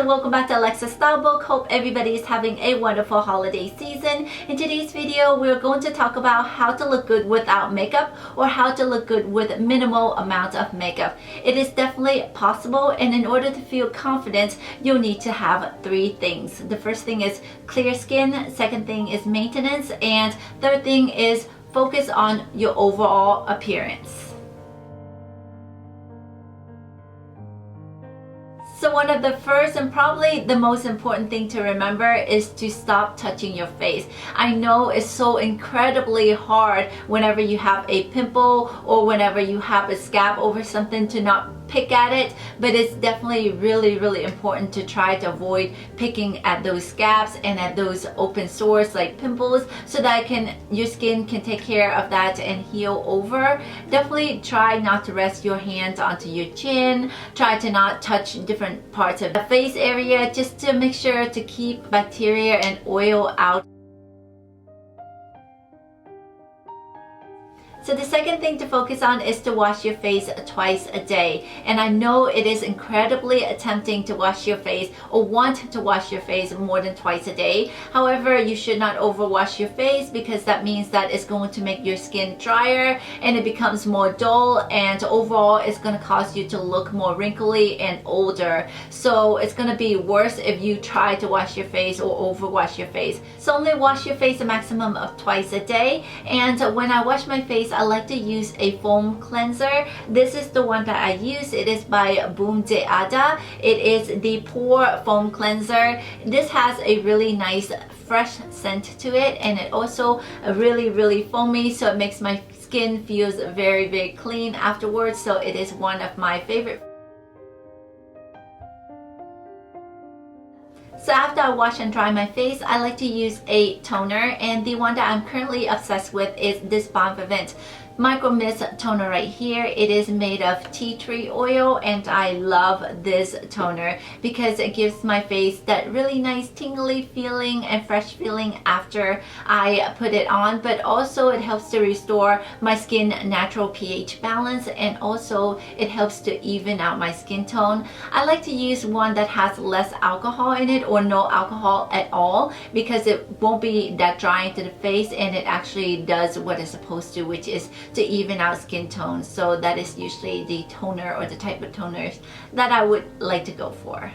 and welcome back to AlexaStyleBook. Hope everybody is having a wonderful holiday season. In today's video, we're going to talk about how to look good without makeup or how to look good with minimal amount of makeup. It is definitely possible, and in order to feel confident, you'll need to have three things. The first thing is clear skin, second thing is maintenance, and third thing is focus on your overall appearance. So one of the first and probably the most important thing to remember is to stop touching your face. I know it's so incredibly hard whenever you have a pimple or whenever you have a scab over something to not pick at it, but it's definitely really important to try to avoid picking at those scabs and at those open sores like pimples, so that your skin can take care of that and heal over. Definitely try not to rest your hands onto your chin. Try to not touch different parts of the face area, just to make sure to keep bacteria and oil out. So the second thing to focus on is to wash your face twice a day. And I know it is incredibly tempting to wash your face or want to wash your face more than twice a day. However, you should not overwash your face, because that means that it's going to make your skin drier and it becomes more dull, and overall it's going to cause you to look more wrinkly and older. So it's going to be worse if you try to wash your face or overwash your face. So only wash your face a maximum of twice a day. And when I wash my face, I like to use a foam cleanser. This is the one that I use. It is by Bonvivant. It is the Pore Foam Cleanser. This has a really nice fresh scent to it, and it also really foamy, so it makes my skin feels very clean afterwards. So it is one of my favorite. So after I wash and dry my face, I like to use a toner, and the one that I'm currently obsessed with is this Bonvivant Micromist toner right here. It is made of tea tree oil, and I love this toner because it gives my face that really nice tingly feeling and fresh feeling after I put it on, but also it helps to restore my skin natural pH balance, and also it helps to even out my skin tone. I like to use one that has less alcohol in it or no alcohol at all, because it won't be that drying to the face, and it actually does what it's supposed to, which is to even out skin tone. So that is usually the toner or the type of toners that I would like to go for.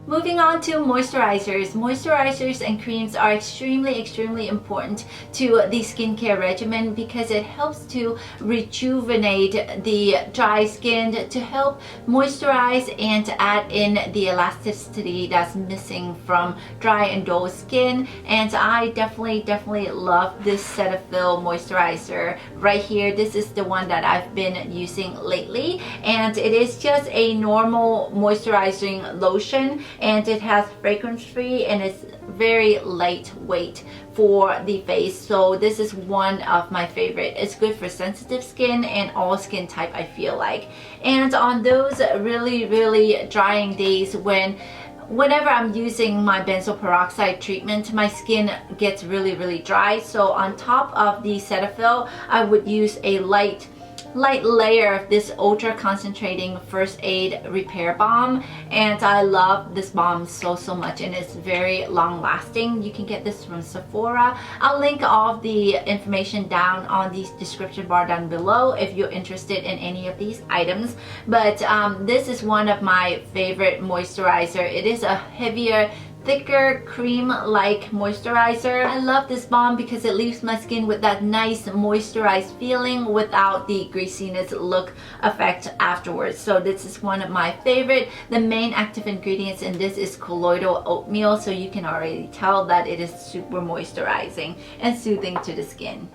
Moving on to moisturizers. Moisturizers and creams are extremely important to the skincare regimen, because it helps to rejuvenate the dry skin, to help moisturize and to add in the elasticity that's missing from dry and dull skin. And I definitely love this Cetaphil moisturizer right here. This is the one that I've been using lately, and it is just a normal moisturizing lotion, and it has fragrance free, and it's very lightweight for the face. So this is one of my favorite. It's good for sensitive skin and all skin type, I feel like. And on those really drying days, whenever I'm using my benzoyl peroxide treatment, my skin gets really dry. So on top of the Cetaphil, I would use a light layer of this ultra concentrating first aid repair balm, and I love this balm so much, and it's very long lasting. You can get this from Sephora. I'll link all of the information down on the description bar down below if you're interested in any of these items. But this is one of my favorite moisturizer. It is a heavier, thicker cream-like moisturizer. I love this balm because it leaves my skin with that nice moisturized feeling without the greasiness look effect afterwards. So this is one of my favorite. The main active ingredients in this is colloidal oatmeal, so you can already tell that it is super moisturizing and soothing to the skin.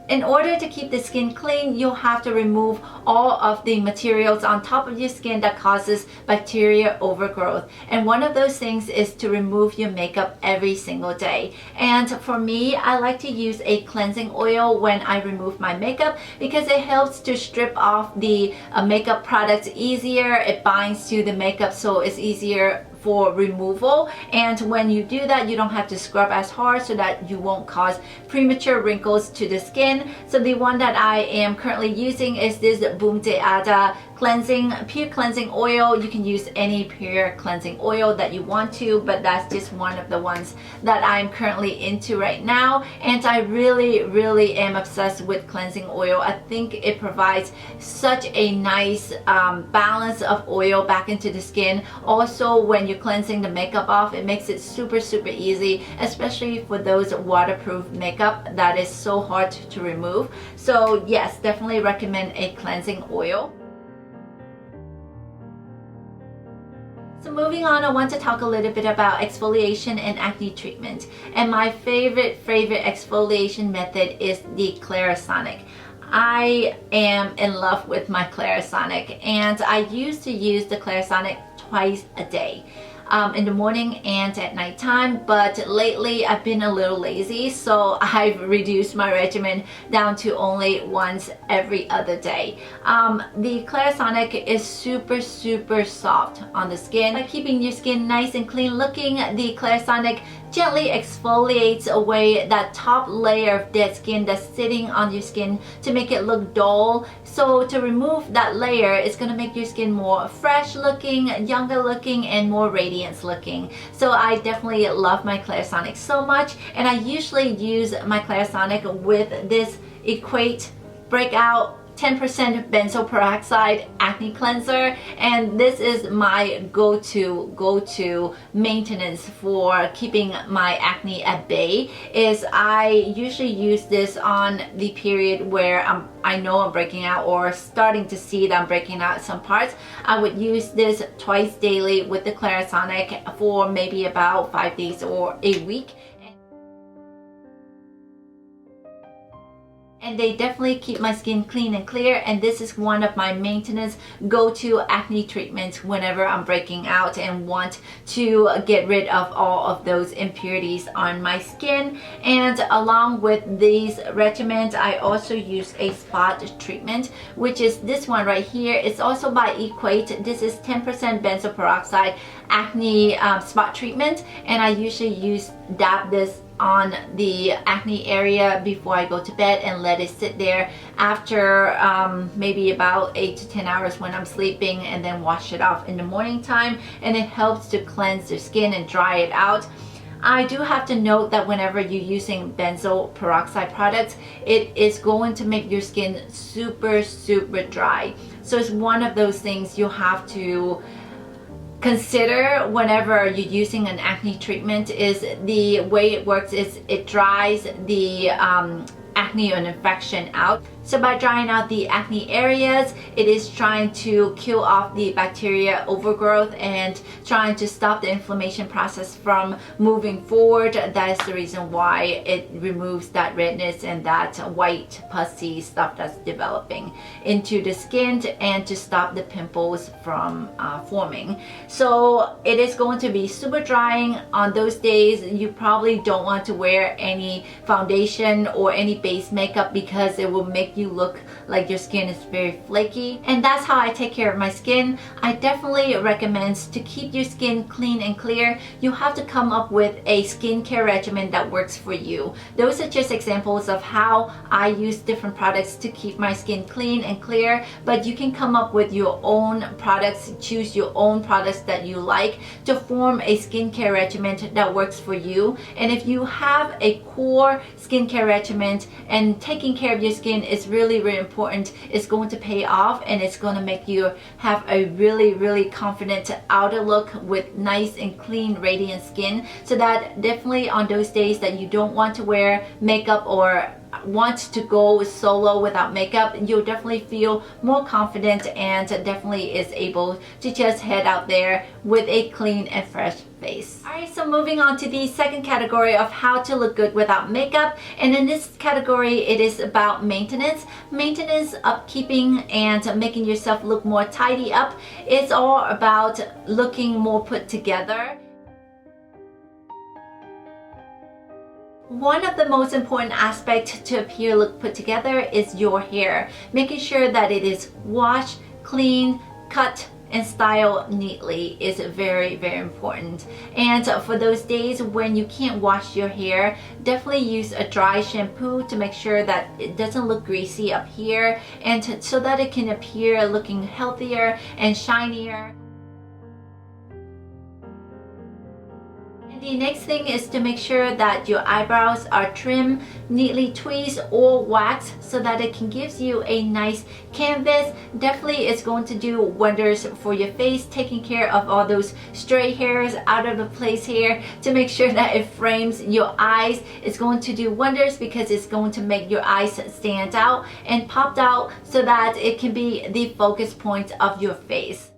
In order to keep the skin clean, you'll have to remove all of the materials on top of your skin that causes bacteria overgrowth. And one of those things is to remove your makeup every single day. And for me, I like to use a cleansing oil when I remove my makeup, because it helps to strip off the makeup products easier. It binds to the makeup, so it's easier for removal, and when you do that, you don't have to scrub as hard so that you won't cause premature wrinkles to the skin. So the one that I am currently using is this Bonvivant pure cleansing oil. You can use any pure cleansing oil that you want to, but that's just one of the ones that I'm currently into right now, and I really am obsessed with cleansing oil. I think it provides such a nice balance of oil back into the skin. Also, when you're cleansing the makeup off, it makes it super easy, especially for those waterproof makeup that is so hard to remove. So yes, definitely recommend a cleansing oil. So moving on, I want to talk a little bit about exfoliation and acne treatment. And my favorite exfoliation method is the Clarisonic. I am in love with my Clarisonic, and I used to use the Clarisonic twice a day. In the morning and at nighttime, but lately I've been a little lazy, so I've reduced my regimen down to only once every other day. The Clarisonic is super soft on the skin. By keeping your skin nice and clean looking, the Clarisonic gently exfoliates away that top layer of dead skin that's sitting on your skin to make it look dull. So to remove that layer, it's going to make your skin more fresh looking, younger looking, and more radiant looking. So I definitely love my Clarisonic so much, and I usually use my Clarisonic with this Equate Breakout 10% benzoyl peroxide acne cleanser, and this is my go-to maintenance for keeping my acne at bay. Is I usually use this on the period where I know I'm breaking out or starting to see that I'm breaking out some parts. I would use this twice daily with the Clarisonic for maybe about 5 days or a week. And they definitely keep my skin clean and clear, and this is one of my maintenance go-to acne treatments whenever I'm breaking out and want to get rid of all of those impurities on my skin. And along with these regimens, I also use a spot treatment, which is this one right here. It's also by Equate. This is 10% benzoyl peroxide acne spot treatment, and I usually dab this on the acne area before I go to bed and let it sit there after maybe about 8 to 10 hours when I'm sleeping, and then wash it off in the morning time, and it helps to cleanse the skin and dry it out. I do have to note that whenever you're using benzoyl peroxide products, it is going to make your skin super dry. So it's one of those things you have to consider whenever you're using an acne treatment. Is the way it works is it dries the acne or infection out. So by drying out the acne areas, it is trying to kill off the bacteria overgrowth and trying to stop the inflammation process from moving forward. That is the reason why it removes that redness and that white pussy stuff that's developing into the skin, and to stop the pimples from forming. So it is going to be super drying. On those days, you probably don't want to wear any foundation or any base makeup because it will make you look like your skin is very flaky. And that's how I take care of my skin. I definitely recommend to keep your skin clean and clear. You have to come up with a skincare regimen that works for you. Those are just examples of how I use different products to keep my skin clean and clear, but you can come up with your own products, choose your own products that you like to form a skincare regimen that works for you. And if you have a core skincare regimen, and taking care of your skin is really important, it's going to pay off, and it's going to make you have a really confident outer look with nice and clean radiant skin. So that definitely on those days that you don't want to wear makeup or want to go solo without makeup, you'll definitely feel more confident and definitely is able to just head out there with a clean and fresh face. Alright, so moving on to the second category of how to look good without makeup, and in this category it is about maintenance, upkeeping, and making yourself look more tidy up. It's all about looking more put together. One of the most important aspects to appear look put together is your hair. Making sure that it is washed, clean, cut, and style neatly is very, very important. And for those days when you can't wash your hair, definitely use a dry shampoo to make sure that it doesn't look greasy up here, and so that it can appear looking healthier and shinier. The next thing is to make sure that your eyebrows are trimmed, neatly tweezed or waxed, so that it can give you a nice canvas. Definitely it's going to do wonders for your face, taking care of all those stray hairs, out of the place hair, to make sure that it frames your eyes. It's going to do wonders because it's going to make your eyes stand out and popped out, so that it can be the focus point of your face.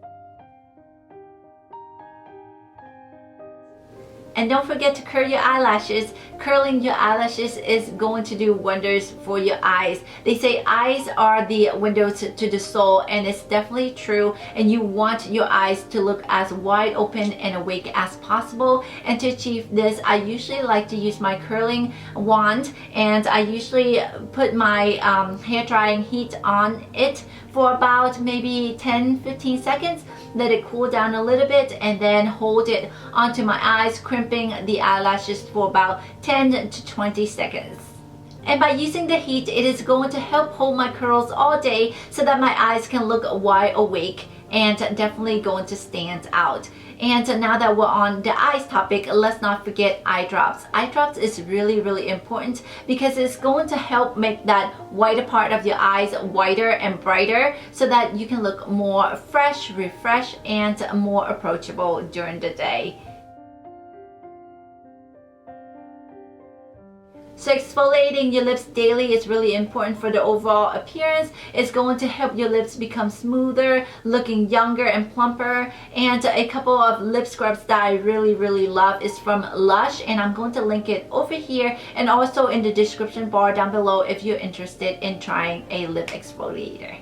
And don't forget to curl your eyelashes. Curling your eyelashes is going to do wonders for your eyes. They say eyes are the windows to the soul, and it's definitely true. And you want your eyes to look as wide open and awake as possible. And to achieve this, I usually like to use my curling wand, and I usually put my hair drying heat on it for about maybe 10-15 seconds. Let it cool down a little bit, and then hold it onto my eyes, crimping the eyelashes for about 10 to 20 seconds. And by using the heat, it is going to help hold my curls all day, so that my eyes can look wide awake and definitely going to stand out. And now that we're on the eyes topic, let's not forget eye drops. Eye drops is really, really important because it's going to help make that whiter part of your eyes whiter and brighter, so that you can look more fresh, refreshed, and more approachable during the day. So exfoliating your lips daily is really important for the overall appearance. It's going to help your lips become smoother, looking younger and plumper. And a couple of lip scrubs that I really, really love is from Lush, and I'm going to link it over here and also in the description bar down below if you're interested in trying a lip exfoliator.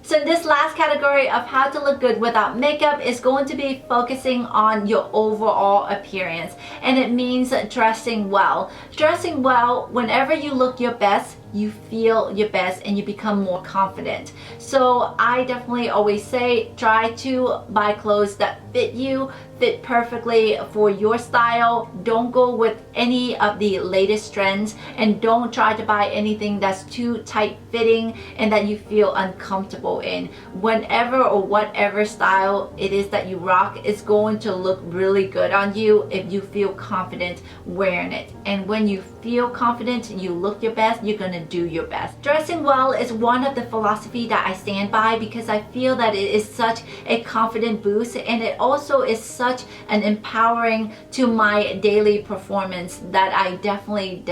So this last category of how to look good without makeup is going to be focusing on your overall appearance, and it means dressing well. Dressing well, whenever you look your best, you feel your best and you become more confident. So I definitely always say, try to buy clothes that fit you, fit perfectly for your style. Don't go with any of the latest trends, and don't try to buy anything that's too tight fitting and that you feel uncomfortable in. Whenever or whatever style it is that you rock, it's going to look really good on you if you feel confident wearing it. And when you feel confident and you look your best, you're going to do your best. Dressing well is one of the philosophy that I stand by, because I feel that it is such a confident boost, and it also is such an empowering to my daily performance that I definitely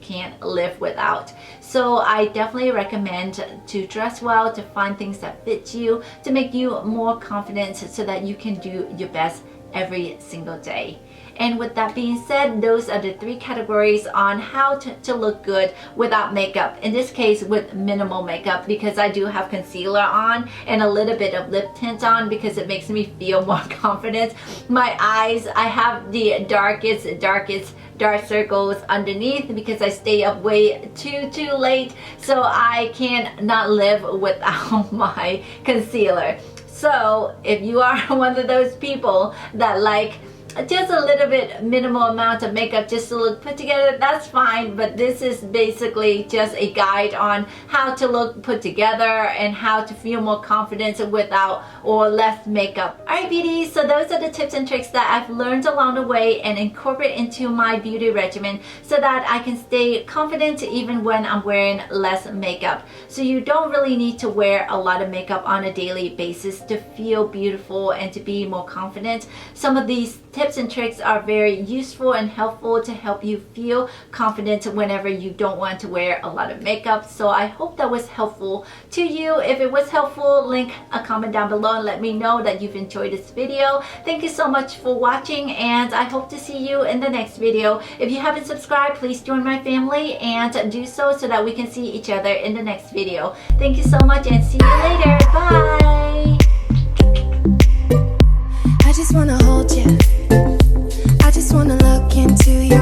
can't live without. So I definitely recommend to dress well, to find things that fit you, to make you more confident, so that you can do your best every single day. And with that being said, those are the 3 categories on how to look good without makeup. In this case, with minimal makeup, because I do have concealer on and a little bit of lip tint on, because it makes me feel more confident. My eyes, I have the darkest dark circles underneath because I stay up way too late, so I can't not live without my concealer. So if you are one of those people that like just a little bit minimal amount of makeup just to look put together, that's fine. But this is basically just a guide on how to look put together and how to feel more confident without or less makeup. Alright beauties, so those are the tips and tricks that I've learned along the way and incorporate into my beauty regimen, so that I can stay confident even when I'm wearing less makeup. So you don't really need to wear a lot of makeup on a daily basis to feel beautiful and to be more confident. Some of these tips and tricks are very useful and helpful to help you feel confident whenever you don't want to wear a lot of makeup. So I hope that was helpful to you. If it was helpful, link a comment down below and let me know that you've enjoyed this video. Thank you so much for watching, and I hope to see you in the next video. If you haven't subscribed, please join my family and do so that we can see each other in the next video. Thank you so much and see you later. Bye! I just wanna hold you. I just wanna look into your